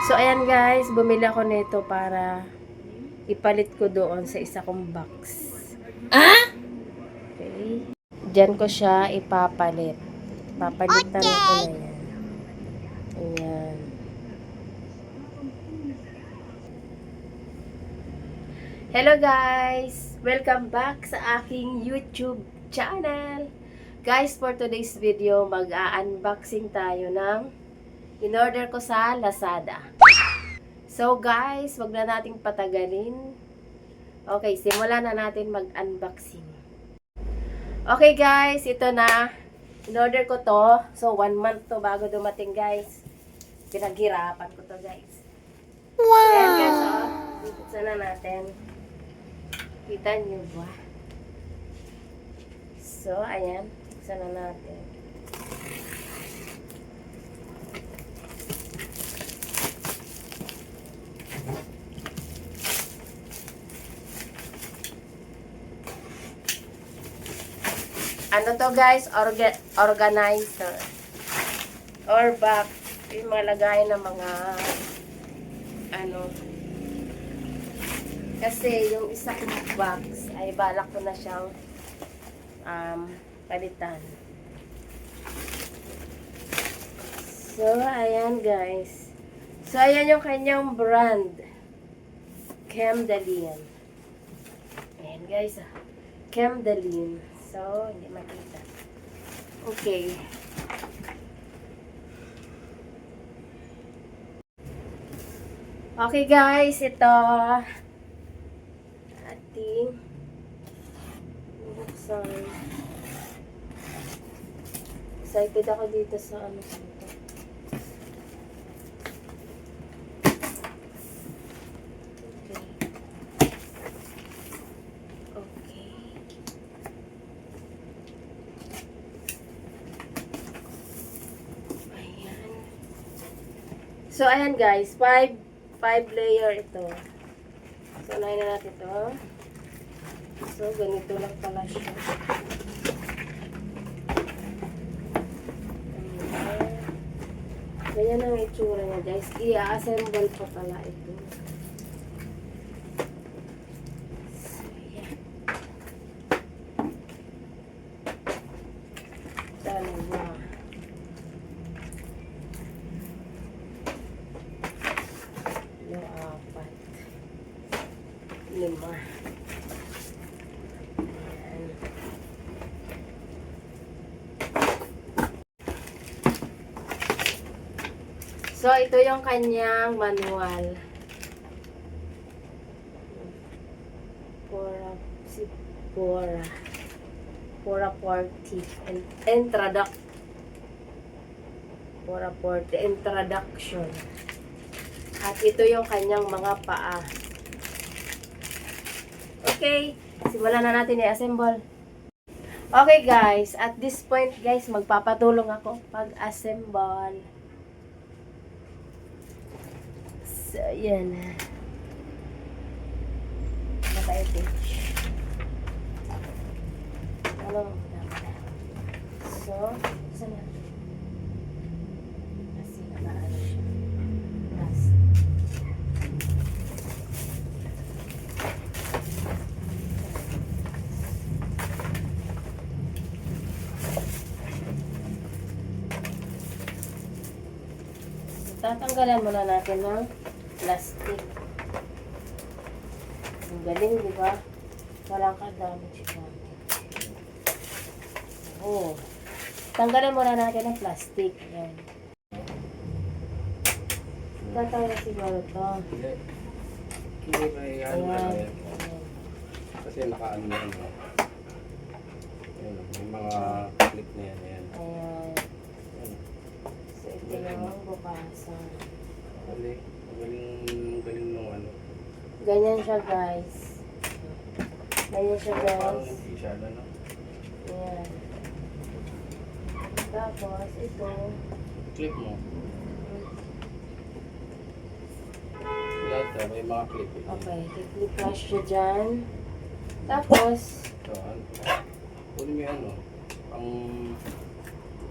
So, ayan guys, bumili ako nito para ipalit ko doon sa isa kong box. Okay. Diyan ko siya ipapalit. Papalitan ko na yan. Ayan. Hello guys! Welcome back sa aking YouTube channel. Guys, for today's video, mag-unboxing tayo ng in-order ko sa Lazada. So guys, wag na nating patagalin. Okay, simulan na natin mag-unboxing. Okay guys, ito na. In-order ko to. So 1 month to bago dumating guys. Pinaghirapan ko to guys. Wow! Ayan guys, buksan na natin. Kita niyo ba? So, ayan. Buksan na natin. Ano to guys? Organizer. Or box. Yung mga lagay ng mga ano. Kasi yung isa kong box ay balak ko na siyang palitan. So, ayan guys. So, ayan yung kanyang brand. Camdalene. Ayan guys. Camdalene. So, hindi makita. Okay. Okay guys, ito ating buksan. Excited ako dito sa ano dito. So, ayan guys, 5 layer ito. So, unahin na natin ito. So, ganito lang pala siya. Ayan. Ganyan ang itsura niya guys. I-assemble pa pala ito. So, ayan. Dalawa. Apat. 5. Ayan. So, ito yung kanyang manual. Pora 40. Introduction. At ito yung kanyang mga paa. Okay, simulan na natin i-assemble. Okay guys, at this point guys, magpapatulong ako pag-assemble. So, yan. Naka-attach. Ano? So, saan na? Kasi naka-ano siya. Tatanggalan muna natin ng plastic. Ang galing, di ba? Walang ka-damage natin. Oh. Tanggalan muna natin ng plastic. Ayan. Tatanggal siguro ito. Hindi may ano na yan. Kasi nakaano na yan. May mga clip na yan. Ayan. So, ito yung bukasan. Galing nung ano. Ganyan siya guys. Ganyan siya Parang guys. hindi siya ano. Ayan. Tapos, ito. Clip mo. Lahat may mga clip. Okay, i-clip lang siya dyan. Tapos, Ito, ano. Kunin mo yung ano. Pang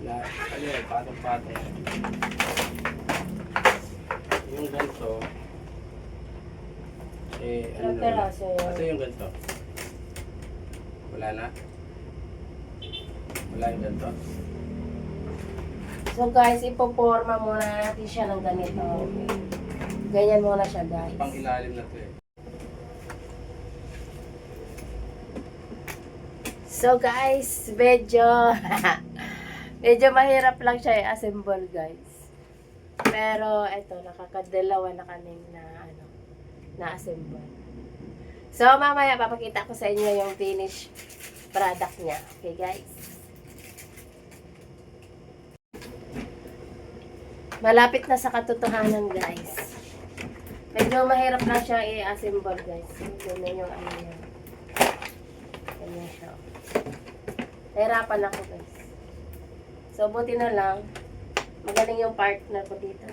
lahat. Ano yan, patong-patong. Yung ganito Ilang peraso yun? Ito yung ganito. Wala na? Wala yung ganito? So guys, ipoporma muna natin siya ng ganito. Ganyan muna siya guys. Pang ilalim na to eh. So guys, medyo mahirap lang siya i-assemble guys. Pero eto, nakakadalawa na kaming na-assemble. So mamaya papakita ko sa inyo yung finished product niya. Okay guys. Malapit na sa katotohanan guys. Medyo mahirap lang siya i-assemble guys. Ganyan yung ano niya. Ganyan siya. Nahirapan ako guys. So buti na lang, magaling yung partner ko dito.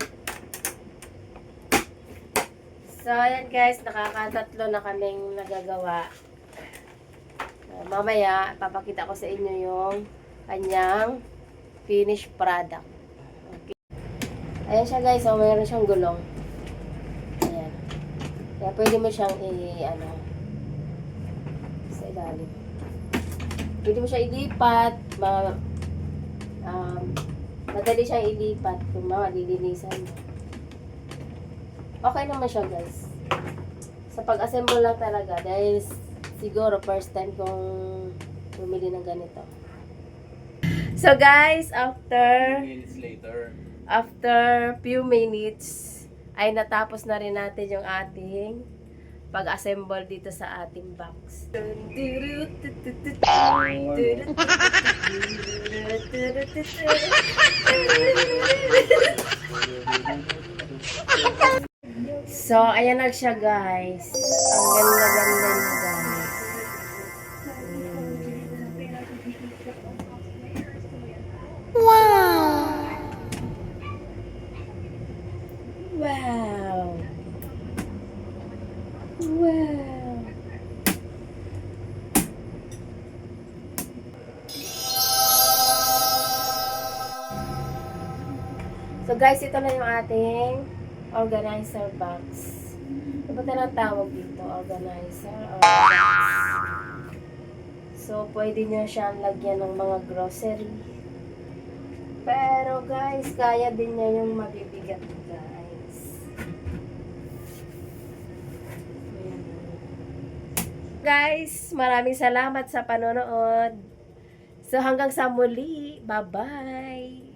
So ayan guys, nakakatatlo na kaming nagagawa. Mamaya, papakita ko sa inyo yung kanyang finished product. Okay. Ayan siya guys, so mayroon siyang gulong. Ayan. Kaya pwede mo siyang sa ilalim. Pwede mo siya ilipat, madali siyang ilipat kung malilinisan mo. Okay naman siya guys. Sa pag-assemble lang talaga dahil siguro first time kong bumili ng ganito. So guys, after few minutes ay natapos na rin natin yung ating pag-assemble dito sa ating box. So, ayan na siya guys. Ang ganda-ganda niya guys. Wow! Wow! Wow! So guys, ito na yung ating organizer box. Ano ba talang tawag dito? Organizer or box. So, pwede nyo siyang lagyan ng mga grocery. Pero guys, kaya din niya yung mabibigat guys. Guys, maraming salamat sa panonood. So, hanggang sa muli. Bye-bye!